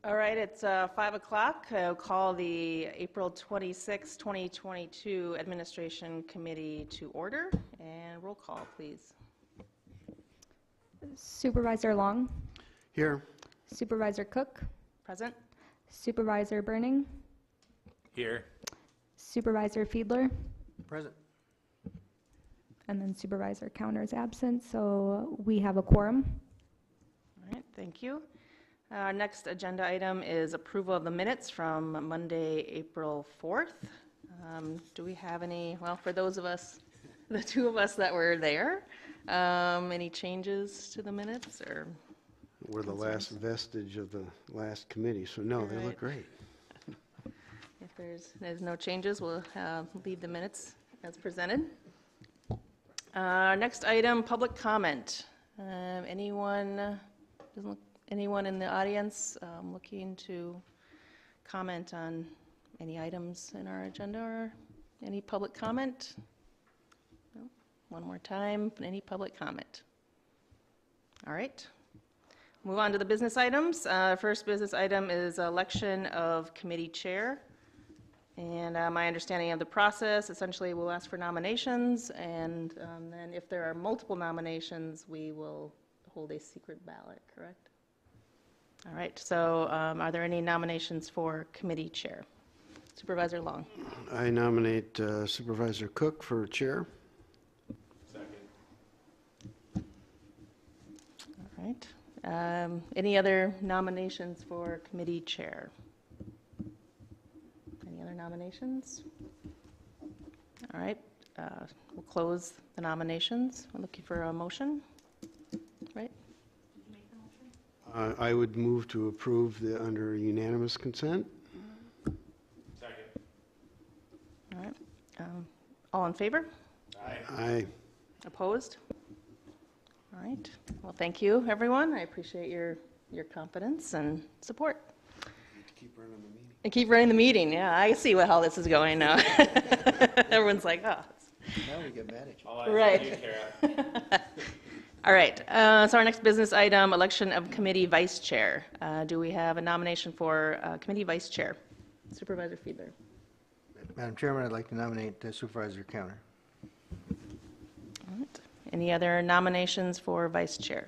All right, it's 5 o'clock. I'll call the April 26, 2022 Administration Committee to order, and roll call, please. Supervisor Long. Here. Supervisor Cook. Present. Supervisor Burning. Here. Supervisor Fiedler. Present. And then Supervisor Counter is absent, so we have a quorum. All right, thank you. Our next agenda item is approval of the minutes from Monday, April 4th. Do we have any, well, for those of us, the two of us that were there, any changes to the minutes or? We're the last vestige of the last committee, so no, they look great. If there's no changes, we'll leave the minutes as presented. Next item, public comment. Anyone in the audience looking to comment on any items in our agenda or any public comment? No? One more time, any public comment? All right. Move on to the business items. First business item is election of committee chair. And my understanding of the process, essentially we'll ask for nominations, and then if there are multiple nominations, we will hold a secret ballot, correct? All right, so are there any nominations for committee chair? Supervisor Long. I nominate Supervisor Cook for chair. Second. All right. Any other nominations for committee chair? Any other nominations? All right, we'll close the nominations. We're looking for a motion, right? I would move to approve under unanimous consent. Second. All right. All in favor? Aye. Aye. Opposed? All right. Well, thank you, everyone. I appreciate your confidence and support. Keep running the meeting. And keep running the meeting. Yeah, I see how this is going now. Everyone's like, oh. Now we get mad at you. All eyes on Right. you, Kara. All right. So our next business item, election of committee vice chair. Do we have a nomination for committee vice chair? Supervisor Fiedler. Madam Chairman, I'd like to nominate Supervisor Counter. All right. Any other nominations for vice chair?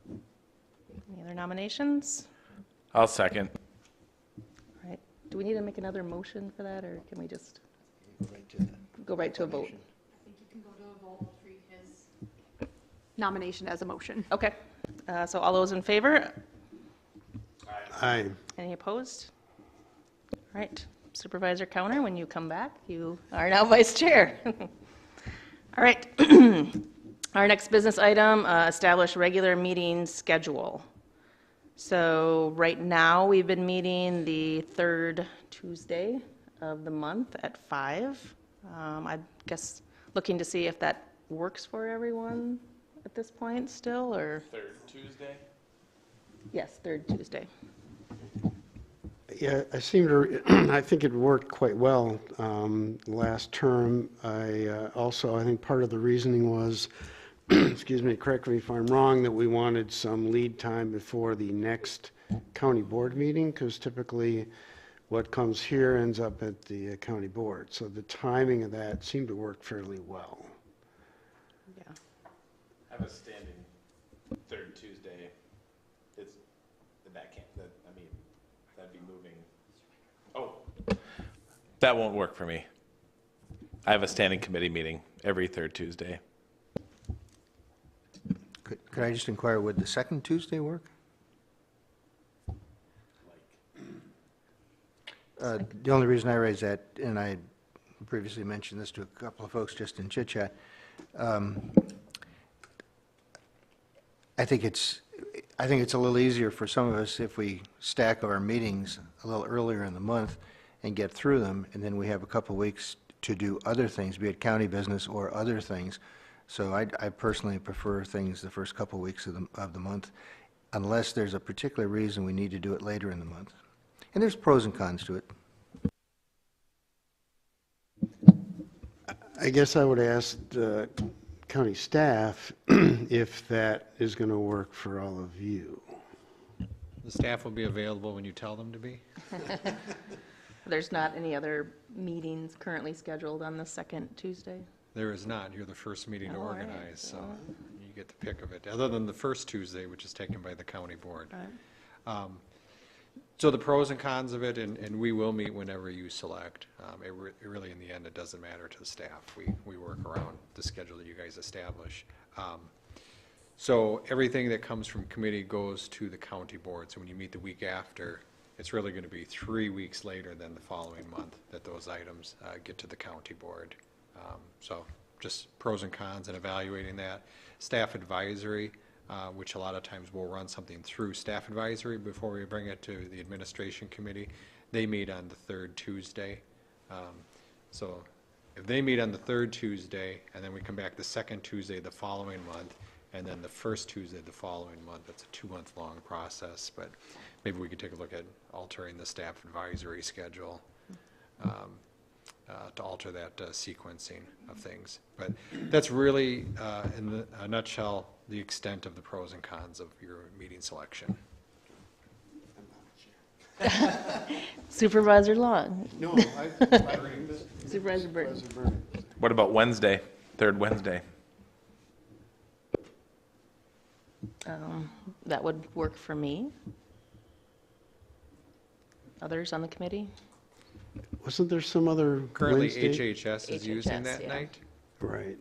Any other nominations? I'll second. All right. Do we need to make another motion for that, or can we just Right to go right to a vote? I think you can go to a vote and treat his nomination as a motion. Okay. So all those in favor? Aye. Any opposed? All right. Supervisor Counter, when you come back, you are now vice chair. All right. Our next business item, establish regular meeting schedule. So right now, we've been meeting the third Tuesday of the month at 5. I guess looking to see if that works for everyone at this point still, or? Third Tuesday? Yes, third Tuesday. Yeah, I think it worked quite well last term. I think part of the reasoning was, excuse me, correct me if I'm wrong, that we wanted some lead time before the next county board meeting, because typically what comes here ends up at the county board. So the timing of that seemed to work fairly well. Yeah. I have a standing third Tuesday. That'd be moving. Oh, that won't work for me. I have a standing committee meeting every third Tuesday. Could I just inquire, would the second Tuesday work? The only reason I raise that, and I previously mentioned this to a couple of folks just in chit-chat, I think it's a little easier for some of us if we stack our meetings a little earlier in the month and get through them, and then we have a couple of weeks to do other things, be it county business or other things. So I personally prefer things the first couple of weeks of the month, unless there's a particular reason we need to do it later in the month. And there's pros and cons to it. I guess I would ask the county staff if that is going to work for all of you. The staff will be available when you tell them to be. There's not any other meetings currently scheduled on the second Tuesday? There is not. You're the first meeting to Oh, all right. organize, so you get the pick of it, other than the first Tuesday, which is taken by the county board. All right. So the pros and cons of it, and we will meet whenever you select. Really, in the end, it doesn't matter to the staff. We work around the schedule that you guys establish. So everything that comes from committee goes to the county board. So when you meet the week after, it's really going to be 3 weeks later than the following month that those items get to the county board. So just pros and cons in evaluating that. Staff advisory, which a lot of times we'll run something through staff advisory before we bring it to the administration committee. They meet on the third Tuesday. So if they meet on the third Tuesday, and then we come back the second Tuesday the following month, and then the first Tuesday the following month, that's a 2-month-long process, but maybe we could take a look at altering the staff advisory schedule to alter that sequencing of things. But that's really, in a nutshell, the extent of the pros and cons of your meeting selection. Supervisor Long, No, Supervisor Burton. What about Wednesday, third Wednesday? That would work for me. Others on the committee? Wasn't there some other Currently, Wednesday? HHS is using HHS, that yeah. night. Right.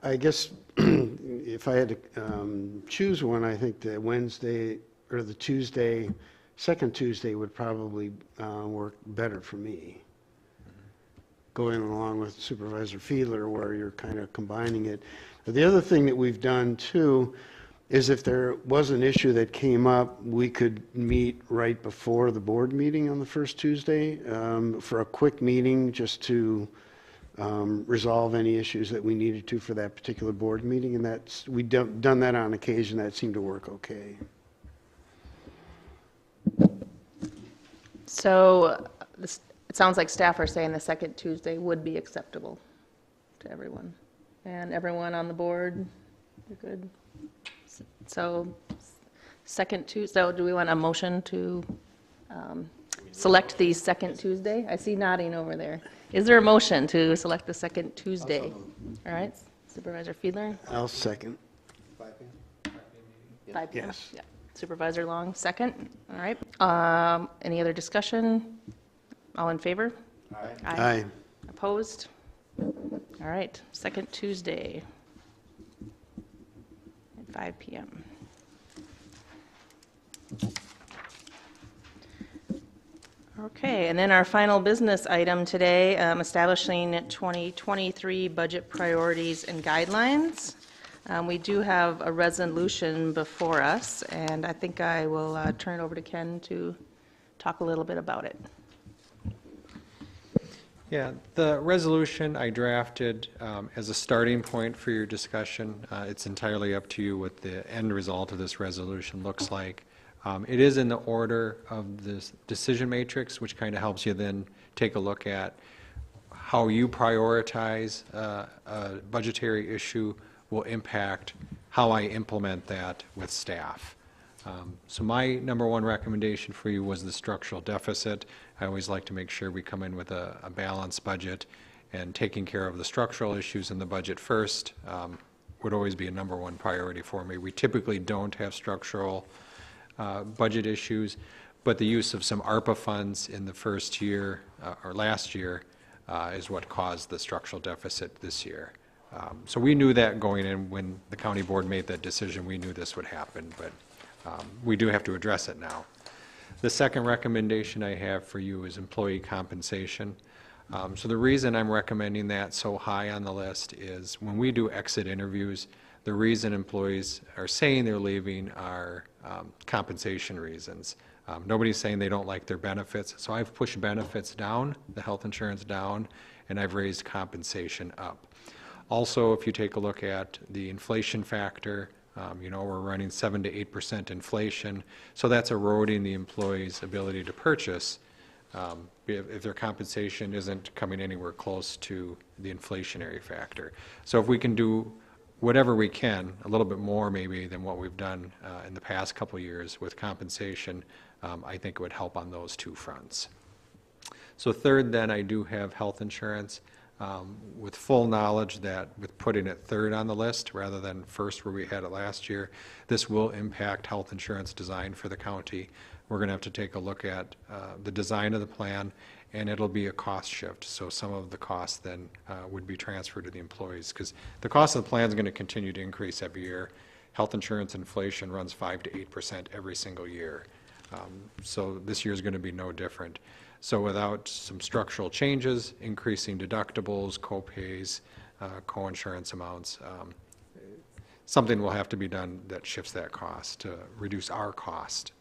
I guess if I had to choose one, I think the Wednesday or the Tuesday, second Tuesday would probably work better for me. Going along with Supervisor Fiedler, where you're kind of combining it. The other thing that we've done too is if there was an issue that came up, we could meet right before the board meeting on the first Tuesday for a quick meeting just to resolve any issues that we needed to for that particular board meeting. And we've done that on occasion. That seemed to work okay. So it sounds like staff are saying the second Tuesday would be acceptable to everyone. And everyone on the board, you're good? So second Tuesday, so do we want a motion to select the second Tuesday? I see nodding over there. Is there a motion to select the second Tuesday? All right, Supervisor Fiedler? I'll second. 5 p.m.? Yes. Yeah. Supervisor Long, second. All right. Any other discussion? All in favor? Aye. Opposed? All right, second Tuesday at 5 p.m. Okay, and then our final business item today, establishing 2023 budget priorities and guidelines. We do have a resolution before us, and I think I will turn it over to Ken to talk a little bit about it. Yeah, the resolution I drafted as a starting point for your discussion. It's entirely up to you what the end result of this resolution looks like. It is in the order of this decision matrix, which kind of helps you then take a look at how you prioritize a budgetary issue will impact how I implement that with staff. So my number one recommendation for you was the structural deficit. I always like to make sure we come in with a balanced budget, and taking care of the structural issues in the budget first would always be a number one priority for me. We typically don't have structural budget issues, but the use of some ARPA funds in the first year or last year is what caused the structural deficit this year. So we knew that going in when the county board made that decision. We knew this would happen, but we do have to address it now. The second recommendation I have for you is employee compensation. So the reason I'm recommending that so high on the list is when we do exit interviews, the reason employees are saying they're leaving are compensation reasons. Nobody's saying they don't like their benefits, so I've pushed benefits down, the health insurance down, and I've raised compensation up. Also, if you take a look at the inflation factor, we're running 7 to 8% inflation, so that's eroding the employee's ability to purchase if their compensation isn't coming anywhere close to the inflationary factor. So if we can do whatever we can, a little bit more maybe than what we've done in the past couple of years with compensation, I think it would help on those two fronts. So third, then, I do have health insurance, with full knowledge that with putting it third on the list rather than first where we had it last year, this will impact health insurance design for the county. We're going to have to take a look at the design of the plan, and it'll be a cost shift. So some of the costs then would be transferred to the employees, because the cost of the plan is going to continue to increase every year. Health insurance inflation runs 5 to 8% every single year. So this year is going to be no different. So without some structural changes, increasing deductibles, co-pays, co-insurance amounts, something will have to be done that shifts that cost to reduce our cost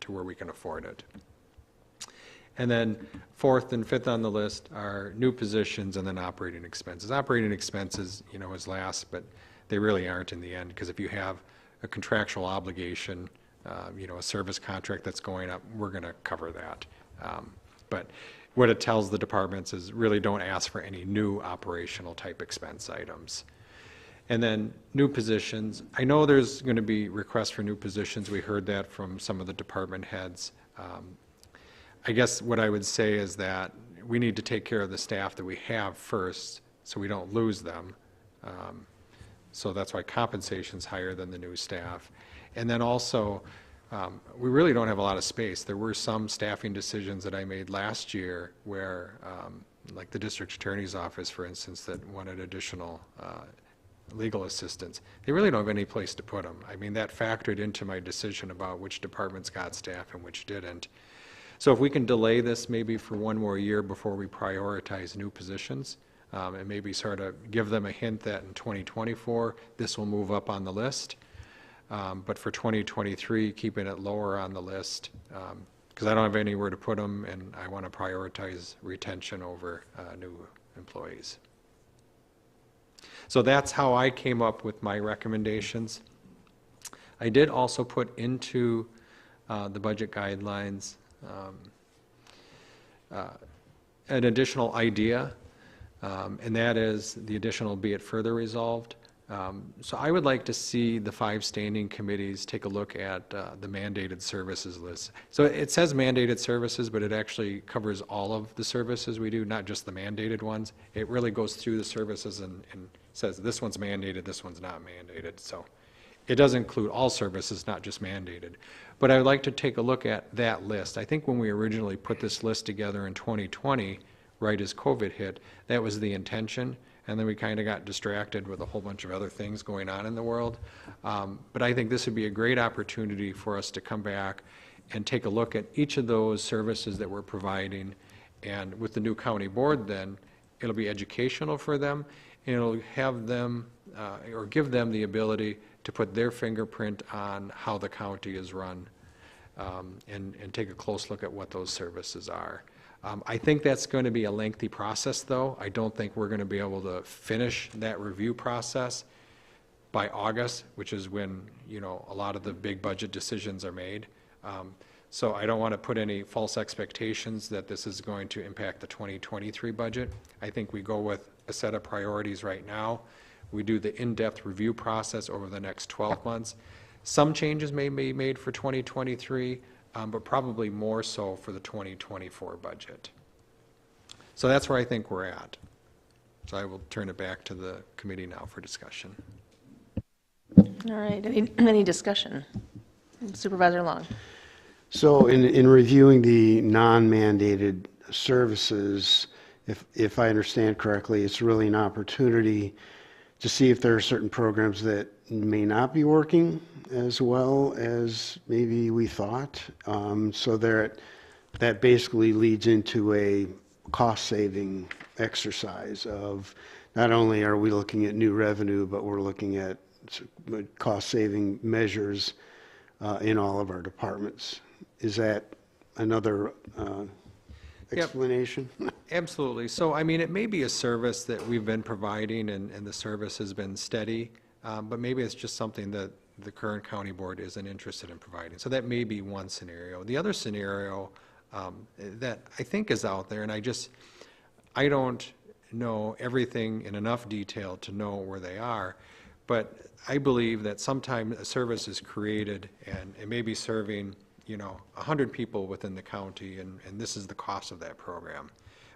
to where we can afford it. And then fourth and fifth on the list are new positions and then operating expenses. Operating expenses, is last, but they really aren't in the end, because if you have a contractual obligation, a service contract that's going up, we're going to cover that. But what it tells the departments is really don't ask for any new operational type expense items. And then new positions. I know there's going to be requests for new positions. We heard that from some of the department heads. I guess what I would say is that we need to take care of the staff that we have first so we don't lose them. So that's why compensation's higher than the new staff. And then also, we really don't have a lot of space. There were some staffing decisions that I made last year where, like the district attorney's office, for instance, that wanted additional legal assistance. They really don't have any place to put them. I mean, that factored into my decision about which departments got staff and which didn't. So if we can delay this maybe for one more year before we prioritize new positions, and maybe sort of give them a hint that in 2024, this will move up on the list. But for 2023, keeping it lower on the list, because I don't have anywhere to put them, and I want to prioritize retention over new employees. So that's how I came up with my recommendations. I did also put into the budget guidelines an additional idea, and that is the additional be it further resolved. So I would like to see the 5 standing committees take a look at the mandated services list. So it says mandated services, but it actually covers all of the services we do, not just the mandated ones. It really goes through the services and says this one's mandated, this one's not mandated. So it does include all services, not just mandated. But I would like to take a look at that list. I think when we originally put this list together in 2020, right as COVID hit, that was the intention. And then we kind of got distracted with a whole bunch of other things going on in the world. But I think this would be a great opportunity for us to come back and take a look at each of those services that we're providing. And with the new county board then, it'll be educational for them, and it'll have them, or give them the ability to put their fingerprint on how the county is run, and take a close look at what those services are. I think that's going to be a lengthy process, though. I don't think we're going to be able to finish that review process by August, which is when, a lot of the big budget decisions are made. So I don't want to put any false expectations that this is going to impact the 2023 budget. I think we go with a set of priorities right now. We do the in-depth review process over the next 12 months. Some changes may be made for 2023, but probably more so for the 2024 budget. So that's where I think we're at. So I will turn it back to the committee now for discussion. All right, any discussion? Supervisor Long. So in reviewing the non-mandated services, if I understand correctly, it's really an opportunity to see if there are certain programs that may not be working as well as maybe we thought. So that basically leads into a cost-saving exercise of not only are we looking at new revenue, but we're looking at cost-saving measures in all of our departments. Is that another explanation? Yep. Absolutely. So, I mean, it may be a service that we've been providing and the service has been steady, but maybe it's just something that the current county board isn't interested in providing. So that may be one scenario. The other scenario that I think is out there, and I don't know everything in enough detail to know where they are, But I believe that sometime a service is created and it may be serving, 100 people within the county, and this is the cost of that program.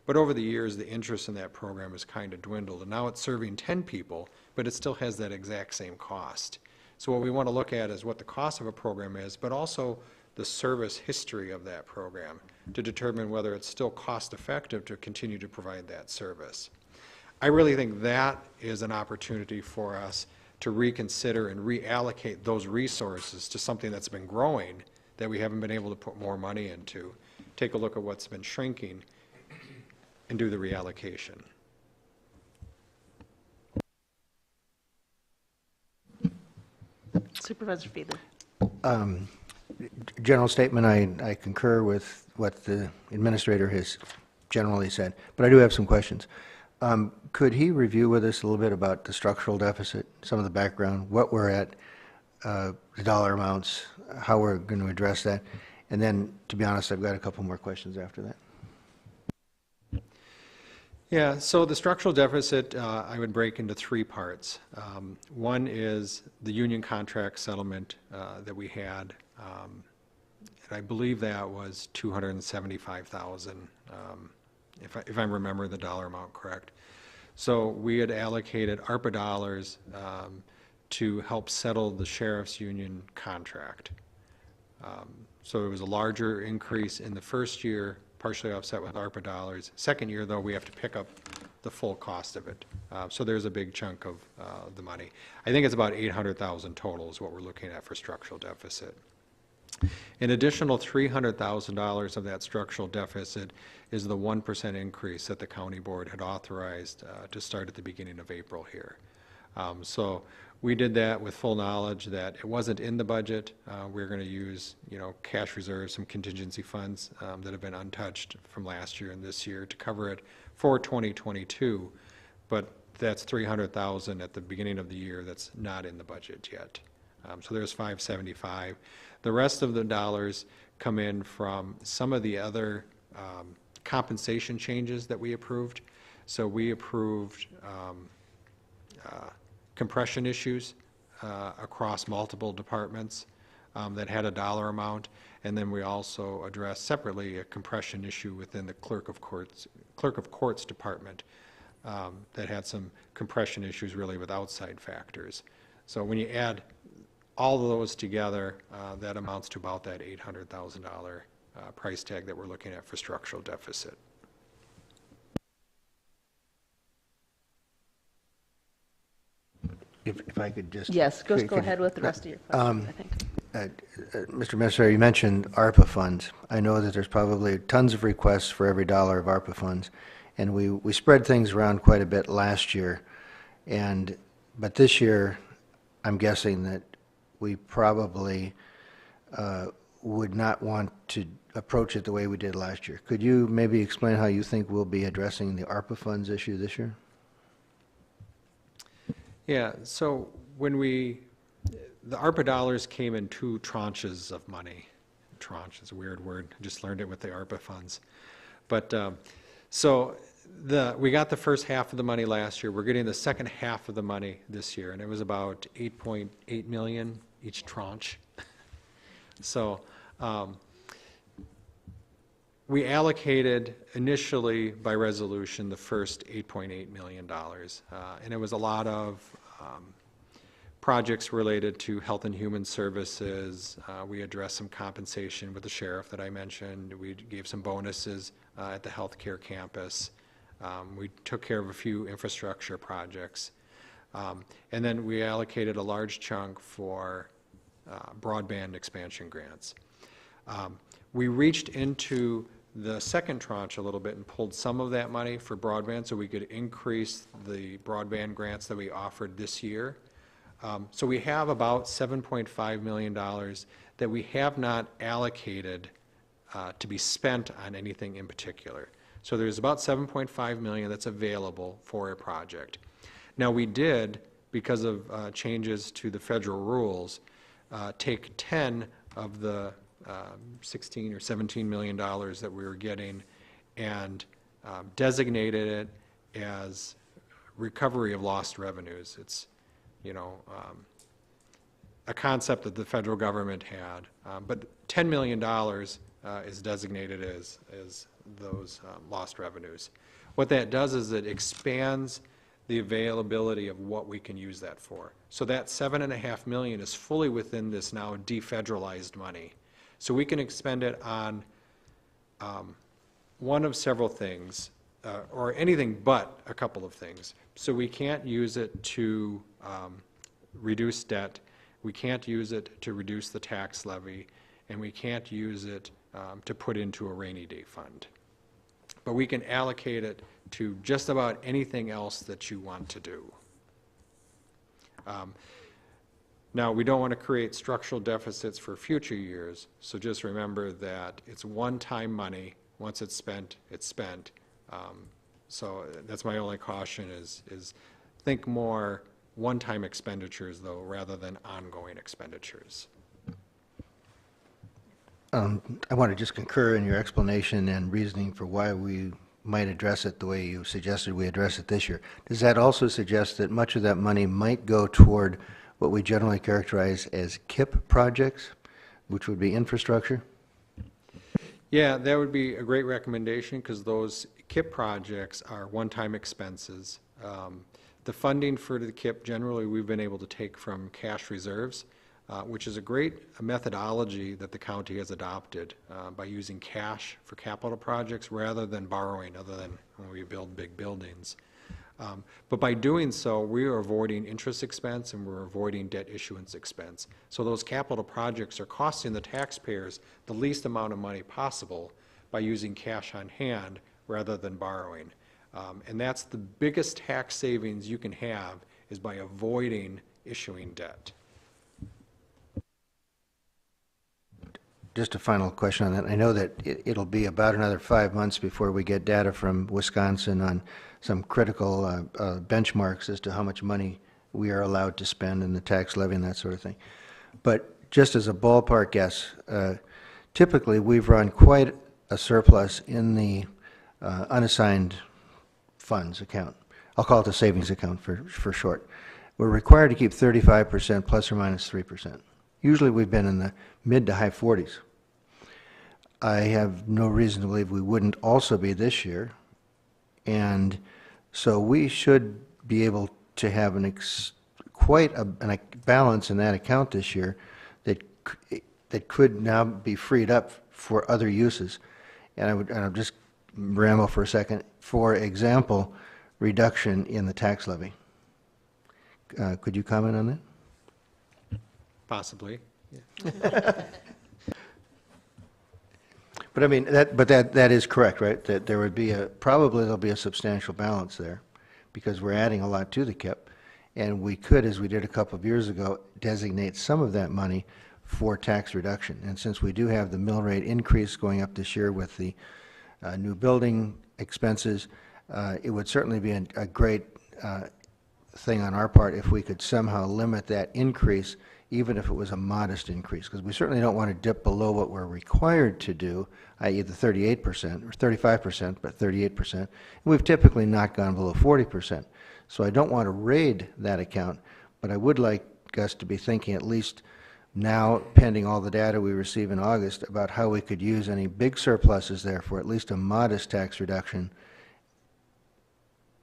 But over the years, the interest in that program has kind of dwindled, and now it's serving 10 people, but it still has that exact same cost. So what we want to look at is what the cost of a program is, but also the service history of that program to determine whether it's still cost-effective to continue to provide that service. I really think that is an opportunity for us to reconsider and reallocate those resources to something that's been growing that we haven't been able to put more money into. Take a look at what's been shrinking and do the reallocation. Supervisor Fiedler. General statement, I concur with what the administrator has generally said, but I do have some questions. Could he review with us a little bit about the structural deficit, some of the background, what we're at, the dollar amounts, how we're going to address that? And then, to be honest, I've got a couple more questions after that. Yeah, so the structural deficit, I would break into three parts. One is the union contract settlement that we had, and I believe that was $275,000, if I remember the dollar amount correct. So we had allocated ARPA dollars to help settle the sheriff's union contract. So it was a larger increase in the first year, partially offset with ARPA dollars. Second year, though, we have to pick up the full cost of it. So there's a big chunk of the money. I think it's about $800,000 total is what we're looking at for structural deficit. An additional $300,000 of that structural deficit is the 1% increase that the county board had authorized to start at the beginning of April here. So we did that with full knowledge that it wasn't in the budget. We're going to use, cash reserves, some contingency funds that have been untouched from last year and this year to cover it for 2022. But that's $300,000 at the beginning of the year that's not in the budget yet. So there's $575,000. The rest of the dollars come in from some of the other compensation changes that we approved. So we approved compression issues across multiple departments that had a dollar amount, and then we also addressed separately a compression issue within the clerk of courts department that had some compression issues really with outside factors. So when you add all of those together, that amounts to about that $800,000 price tag that we're looking at for structural deficit. If I could just... Yes, go could- ahead with the rest of your questions, I think. Mr. Administrator, you mentioned ARPA funds. I know that there's probably tons of requests for every dollar of ARPA funds, and we spread things around quite a bit last year. But this year, I'm guessing that we probably would not want to approach it the way we did last year. Could you maybe explain how you think we'll be addressing the ARPA funds issue this year? Yeah, so when the ARPA dollars came in two tranches of money. Tranche is a weird word, I just learned it with the ARPA funds. But so we got the first half of the money last year. We're getting the second half of the money this year, and it was about $8.8 million each tranche. So we allocated initially by resolution the first $8.8 million, and it was a lot of projects related to health and human services. We addressed some compensation with the sheriff that I mentioned. We gave some bonuses at the healthcare campus. We took care of a few infrastructure projects. And then we allocated a large chunk for broadband expansion grants. We reached into the second tranche a little bit and pulled some of that money for broadband so we could increase the broadband grants that we offered this year. So we have about $7.5 million that we have not allocated to be spent on anything in particular. So there's about $7.5 million that's available for a project. Now we did, because of changes to the federal rules, take 10 of the 16 or 17 million dollars that we were getting and designated it as recovery of lost revenues. It's a concept that the federal government had. But $10 million is designated as those lost revenues. What that does is it expands the availability of what we can use that for. So that $7.5 million is fully within this now defederalized money. So we can expend it on one of several things, or anything but a couple of things. So we can't use it to reduce debt, we can't use it to reduce the tax levy, and we can't use it to put into a rainy day fund. But we can allocate it to just about anything else that you want to do. Now, we don't want to create structural deficits for future years, so just remember that it's one-time money. Once it's spent, it's spent. So that's my only caution is think more one-time expenditures, though, rather than ongoing expenditures. I want to just concur in your explanation and reasoning for why we might address it the way you suggested we address it this year. Does that also suggest that much of that money might go toward what we generally characterize as KIP projects, which would be infrastructure? Yeah, that would be a great recommendation, because those KIP projects are one-time expenses. The funding for the KIP, generally, we've been able to take from cash reserves, which is a great methodology that the county has adopted by using cash for capital projects rather than borrowing, other than when we build big buildings. But by doing so, we are avoiding interest expense and we're avoiding debt issuance expense. So those capital projects are costing the taxpayers the least amount of money possible by using cash on hand rather than borrowing. And that's the biggest tax savings you can have, is by avoiding issuing debt. Just a final question on that. I know that it'll be about another 5 months before we get data from Wisconsin on some critical benchmarks as to how much money we are allowed to spend in the tax levy and that sort of thing. But just as a ballpark guess, typically we've run quite a surplus in the unassigned funds account. I'll call it the savings account for short. We're required to keep 35% plus or minus 3%. Usually we've been in the mid to high 40s. I have no reason to believe we wouldn't also be this year. And so we should be able to have quite a balance in that account this year that could now be freed up for other uses. And I'll just ramble for a second. For example, reduction in the tax levy. Could you comment on that? Possibly. But I mean, that is correct, right? That there would be probably there'll be a substantial balance there, because we're adding a lot to the KIP, and we could, as we did a couple of years ago, designate some of that money for tax reduction. And since we do have the mill rate increase going up this year with the new building expenses, it would certainly be a great thing on our part if we could somehow limit that increase, even if it was a modest increase, because we certainly don't want to dip below what we're required to do, i.e. the 38% or 35%, but 38%. And we've typically not gone below 40%. So I don't want to raid that account, but I would like us to be thinking, at least now, pending all the data we receive in August, about how we could use any big surpluses there for at least a modest tax reduction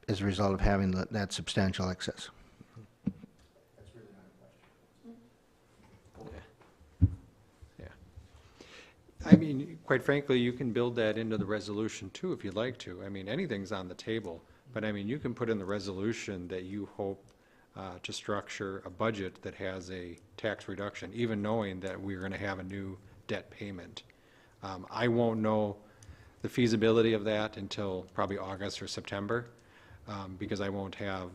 as a result of having that substantial excess. I mean, quite frankly, you can build that into the resolution too, if you'd like to. I mean, anything's on the table, but I mean, you can put in the resolution that you hope to structure a budget that has a tax reduction, even knowing that we're going to have a new debt payment. I won't know the feasibility of that until probably August or September, because I won't have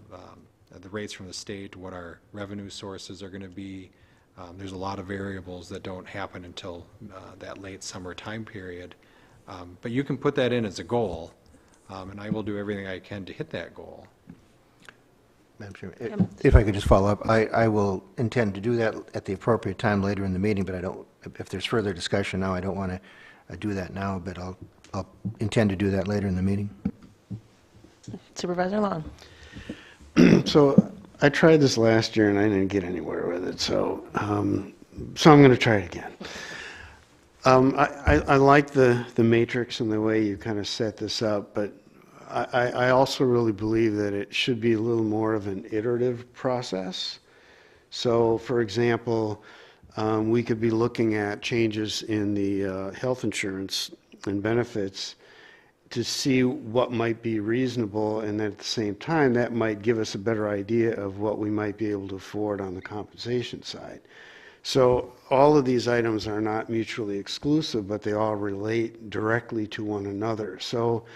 the rates from the state, what our revenue sources are going to be. There's a lot of variables that don't happen until that late summer time period. But you can put that in as a goal, and I will do everything I can to hit that goal. Madam Chairman, if I could just follow up, I will intend to do that at the appropriate time later in the meeting, but I don't, if there's further discussion now, I don't want to do that now, but I'll intend to do that later in the meeting. Supervisor Long. So I tried this last year and I didn't get anywhere with it, so I'm going to try it again. I like the matrix and the way you kind of set this up, but I also really believe that it should be a little more of an iterative process. So, for example, we could be looking at changes in the health insurance and benefits to see what might be reasonable, and at the same time, that might give us a better idea of what we might be able to afford on the compensation side. So all of these items are not mutually exclusive, but they all relate directly to one another. So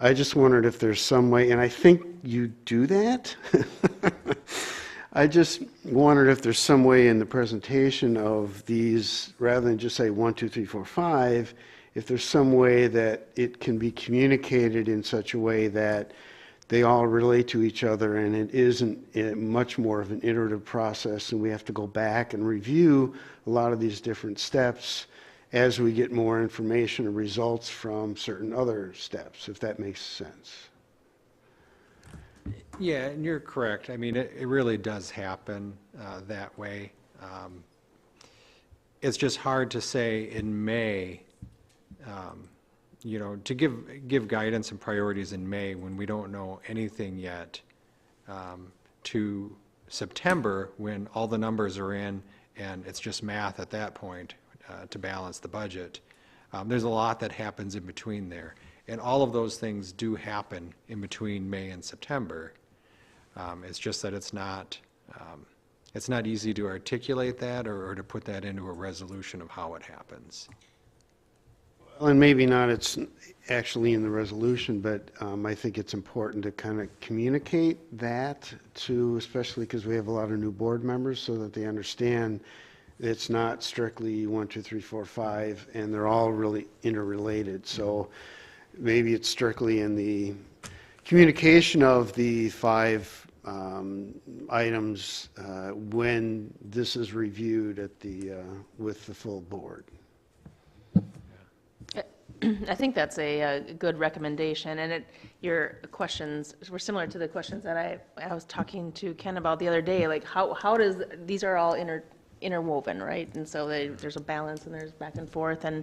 I just wondered if there's some way, and I think you do that. I just wondered if there's some way in the presentation of these, rather than just say 1, 2, 3, 4, 5, if there's some way that it can be communicated in such a way that they all relate to each other and it isn't much more of an iterative process, and we have to go back and review a lot of these different steps as we get more information and results from certain other steps, if that makes sense. Yeah, and you're correct. I mean, it really does happen that way. It's just hard to say in May, to give guidance and priorities in May when we don't know anything yet, to September when all the numbers are in and it's just math at that point to balance the budget. There's a lot that happens in between there. And all of those things do happen in between May and September. It's just that it's not easy to articulate that or to put that into a resolution of how it happens. Well, and maybe not it's actually in the resolution, but I think it's important to kind of communicate that to, especially because we have a lot of new board members, so that they understand it's not strictly 1, 2, 3, 4, 5, and they're all really interrelated. So maybe it's strictly in the communication of the 5 items when this is reviewed at with the full board. I think that's a good recommendation, and your questions were similar to the questions that I was talking to Ken about the other day. Like, how does, these are all interwoven, right? And so there's a balance and there's back and forth, and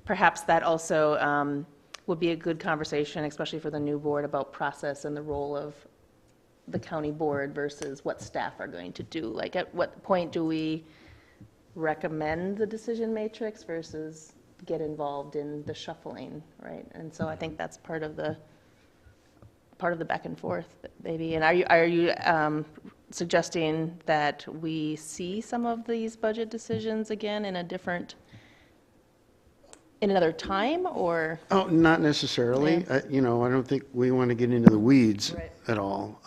perhaps that also would be a good conversation, especially for the new board, about process and the role of the county board versus what staff are going to do. Like, at what point do we recommend the decision matrix versus get involved in the shuffling, right? And so I think that's part of the back and forth, maybe. And are you suggesting that we see some of these budget decisions again in another time, or? Oh, not necessarily. Yeah. I don't think we want to get into the weeds Right. at all.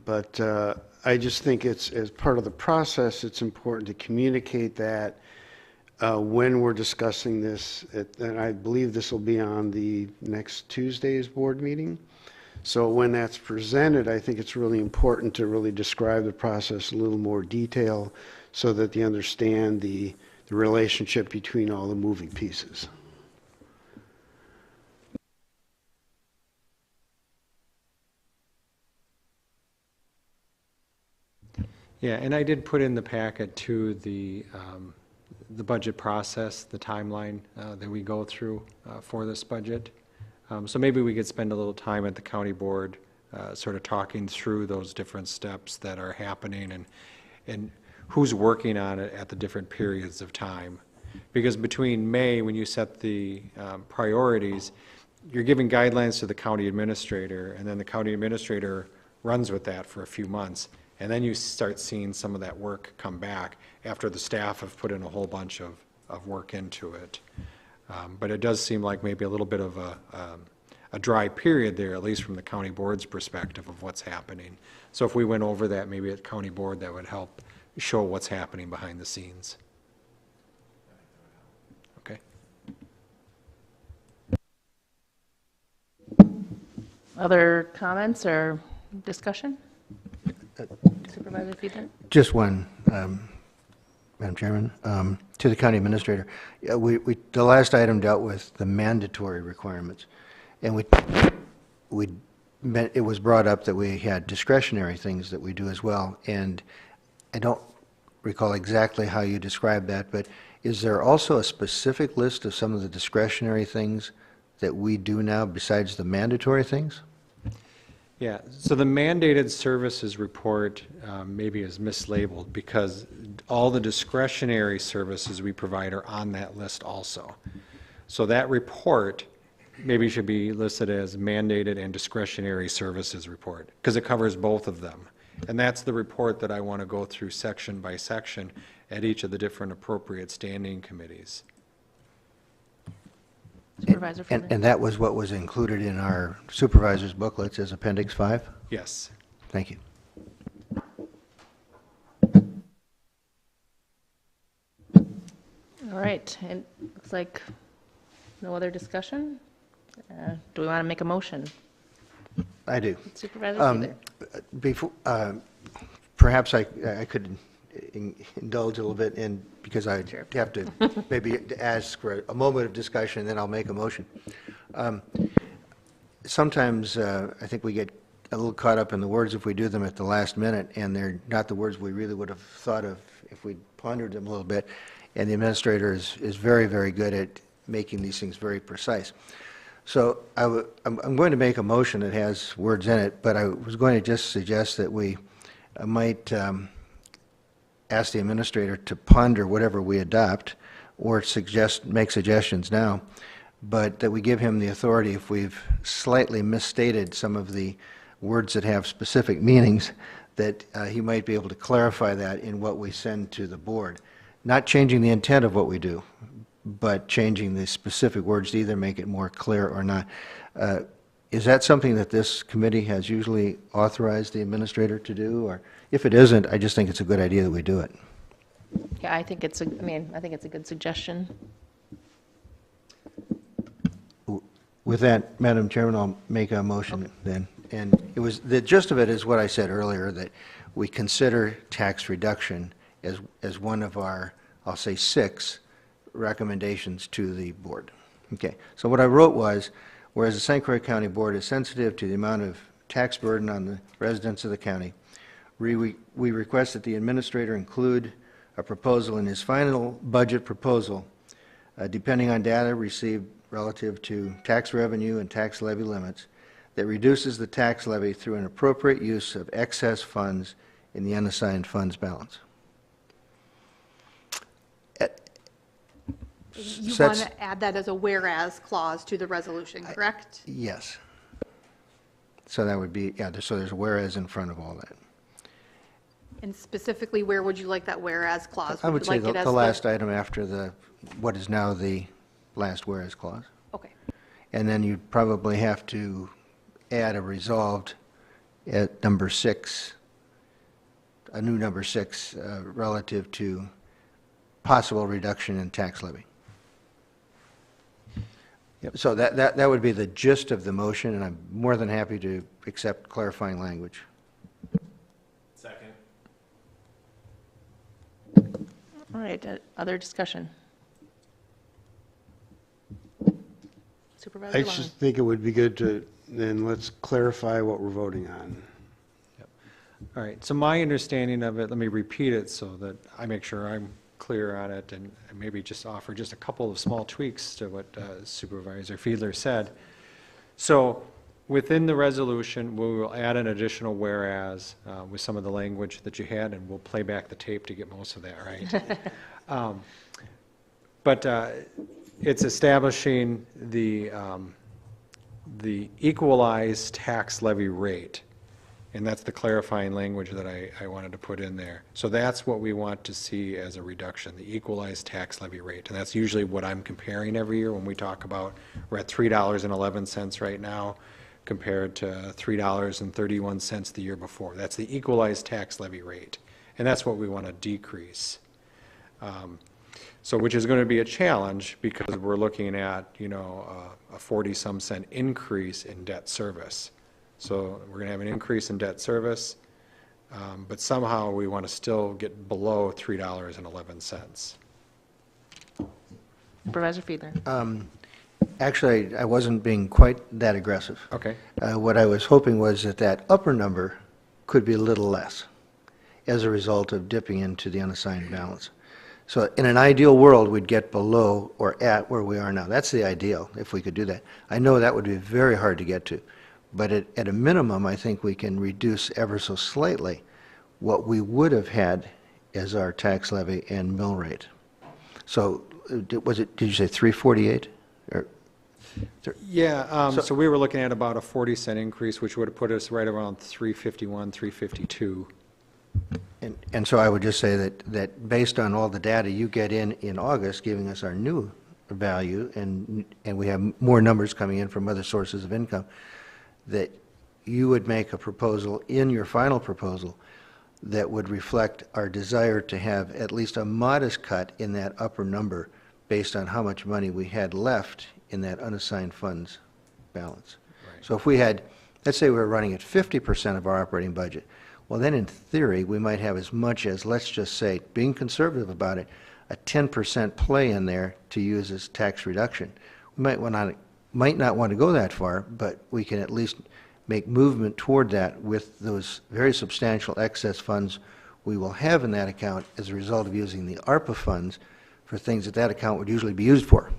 But I just think as part of the process, it's important to communicate that when we're discussing this, and I believe this will be on the next Tuesday's board meeting. So when that's presented, I think it's really important to really describe the process in a little more detail so that they understand the relationship between all the moving pieces. Yeah, and I did put in the packet too the budget process, the timeline that we go through for this budget. So maybe we could spend a little time at the county board sort of talking through those different steps that are happening and who's working on it at the different periods of time. Because between May, when you set the priorities, you're giving guidelines to the county administrator, and then the county administrator runs with that for a few months. And then you start seeing some of that work come back after the staff have put in a whole bunch of work into it. But it does seem like maybe a little bit of a dry period there, at least from the county board's perspective of what's happening. So if we went over that maybe at county board, that would help show what's happening behind the scenes. Okay. Other comments or discussion? Supervisor Fiedler? Just one, Madam Chairman, to the county administrator. Yeah, the last item dealt with the mandatory requirements, and we it was brought up that we had discretionary things that we do as well, and I don't recall exactly how you described that, but is there also a specific list of some of the discretionary things that we do now besides the mandatory things? Yeah, so the mandated services report maybe is mislabeled because all the discretionary services we provide are on that list also. So that report maybe should be listed as mandated and discretionary services report because it covers both of them. And that's the report that I want to go through section by section at each of the different appropriate standing committees. Supervisor Fielder. And that was what was included in our supervisor's booklets as Appendix 5? Yes. Thank you. All right, it looks like no other discussion. Do we want to make a motion? I do. Supervisor Fielder. Before, perhaps I could indulge a little bit in, because I Sure. have to maybe ask for a moment of discussion, and then I'll make a motion. Sometimes I think we get a little caught up in the words if we do them at the last minute, and they're not the words we really would have thought of if we pondered them a little bit. And the administrator is very, very good at making these things very precise. So I'm going to make a motion that has words in it, but I was going to just suggest that we might ask the administrator to ponder whatever we adopt, or make suggestions now, but that we give him the authority, if we've slightly misstated some of the words that have specific meanings, that he might be able to clarify that in what we send to the board. Not changing the intent of what we do, but changing the specific words to either make it more clear or not. Is that something that this committee has usually authorized the administrator to do? Or if it isn't, I just think it's a good idea that we do it. Yeah, I think it's a good suggestion. With that, Madam Chairman, I'll make a motion then. And the gist of it is what I said earlier, that we consider tax reduction as one of our, I'll say, 6 recommendations to the board. Okay, so what I wrote was, whereas the St. Croix County Board is sensitive to the amount of tax burden on the residents of the county, we request that the administrator include a proposal in his final budget proposal, depending on data received relative to tax revenue and tax levy limits, that reduces the tax levy through an appropriate use of excess funds in the unassigned funds balance. You Sets- want to add that as a whereas clause to the resolution, correct? Yes. So that would be, yeah, so there's a whereas in front of all that. And specifically, where would you like that whereas clause? I would you say like it as the last item after what is now the last whereas clause. Okay. And then you'd probably have to add a resolved at number 6, a new number 6, relative to possible reduction in tax levy. So that would be the gist of the motion, and I'm more than happy to accept clarifying language. Second. All right, other discussion? Supervisor I Long. just think it would be good to, then let's clarify what we're voting on. All right, so my understanding of it, let me repeat it so that I make sure I'm clear on it, and maybe just offer just a couple of small tweaks to what Supervisor Fiedler said. So within the resolution, we will add an additional whereas with some of the language that you had, and we'll play back the tape to get most of that right. But it's establishing the equalized tax levy rate. And that's the clarifying language that I wanted to put in there. So that's what we want to see as a reduction, the equalized tax levy rate. And that's usually what I'm comparing every year when we talk about, we're at $3.11 right now compared to $3.31 the year before. That's the equalized tax levy rate. And that's what we want to decrease. So which is going to be a challenge because we're looking at, a 40-some cent increase in debt service. So we're going to have an increase in debt service, but somehow we want to still get below $3.11. Supervisor Fiedler. Actually, I wasn't being quite that aggressive. Okay. What I was hoping was that that upper number could be a little less as a result of dipping into the unassigned balance. So in an ideal world, we'd get below or at where we are now. That's the ideal, if we could do that. I know that would be very hard to get to, but at a minimum, I think we can reduce ever so slightly what we would have had as our tax levy and mill rate. So did you say 348? Or, Yeah, so we were looking at about a 40-cent increase, which would have put us right around 351, 352. and so I would just say that based on all the data you get in August, giving us our new value, and we have more numbers coming in from other sources of income, that you would make a proposal in your final proposal that would reflect our desire to have at least a modest cut in that upper number based on how much money we had left in that unassigned funds balance. Right. So if we had, let's say we were running at 50% of our operating budget, well then in theory, we might have as much as, let's just say, being conservative about it, a 10% play in there to use as tax reduction. We might not want to go that far, but we can at least make movement toward that with those very substantial excess funds we will have in that account as a result of using the ARPA funds for things that account would usually be used for.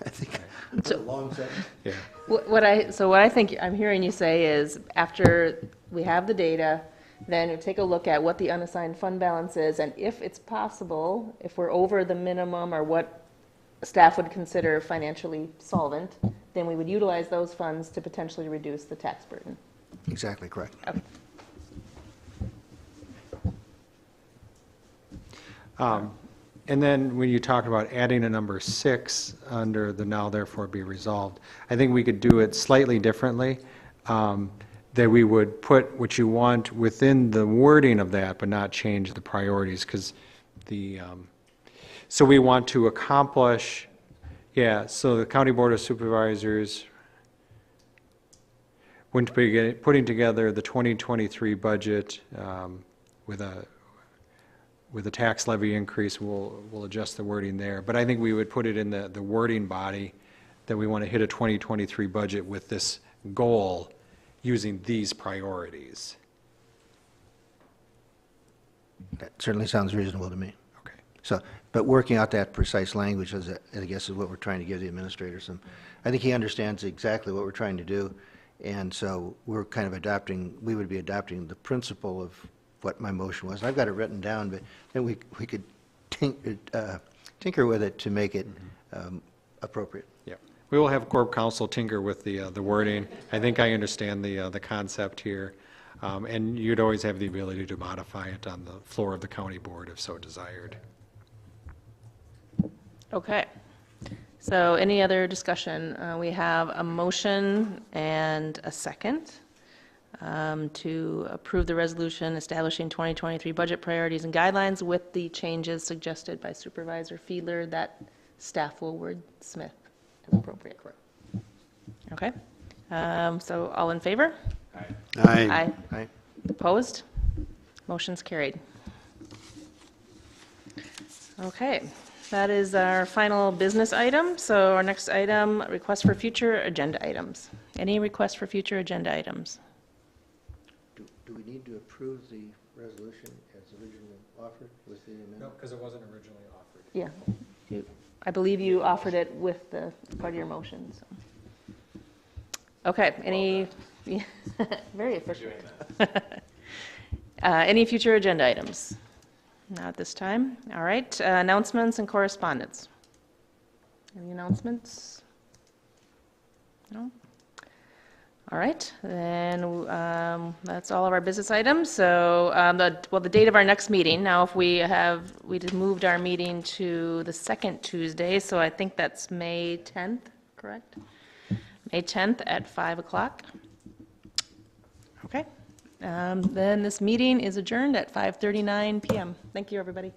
I think that's a long sentence. Yeah. What I think I'm hearing you say is, after we have the data, then we take a look at what the unassigned fund balance is, and if it's possible, if we're over the minimum or what staff would consider financially solvent, then we would utilize those funds to potentially reduce the tax burden. Exactly correct. Okay. And then when you talk about adding a number 6 under the now therefore be resolved, I think we could do it slightly differently. That we would put what you want within the wording of that, but not change the priorities, because so we want to accomplish, so the County Board of Supervisors, when putting together the 2023 budget with a tax levy increase, we'll adjust the wording there. But I think we would put it in the wording body that we want to hit a 2023 budget with this goal using these priorities. That certainly sounds reasonable to me. Okay. So, but working out that precise language, I guess, is what we're trying to give the administrator some. I think he understands exactly what we're trying to do, and so we're kind of we would be adopting the principle of what my motion was. I've got it written down, but then we could tinker with it to make it appropriate. Yeah. We will have Corp Counsel tinker with the wording. I think I understand the concept here. And you'd always have the ability to modify it on the floor of the county board if so desired. Okay. So any other discussion? We have a motion and a second to approve the resolution establishing 2023 budget priorities and guidelines with the changes suggested by Supervisor Fiedler that staff will wordsmith as appropriate. Correct. Okay. So all in favor? Aye. Right? Opposed? Motion's carried. Okay, that is our final business item. So our next item, request for future agenda items. Any requests for future agenda items? Do we need to approve the resolution as originally offered with the amendment? No, because it wasn't originally offered. Yeah. I believe you offered it with the part of your motion, so. Okay, any, very efficient. Any future agenda items? Not at this time. All right, announcements and correspondence. Any announcements? No? All right, then that's all of our business items. So, the date of our next meeting, now if we just moved our meeting to the second Tuesday, so I think that's May 10th, correct? May 10th at 5 o'clock. Okay. Then this meeting is adjourned at 5:39 PM. Thank you, everybody.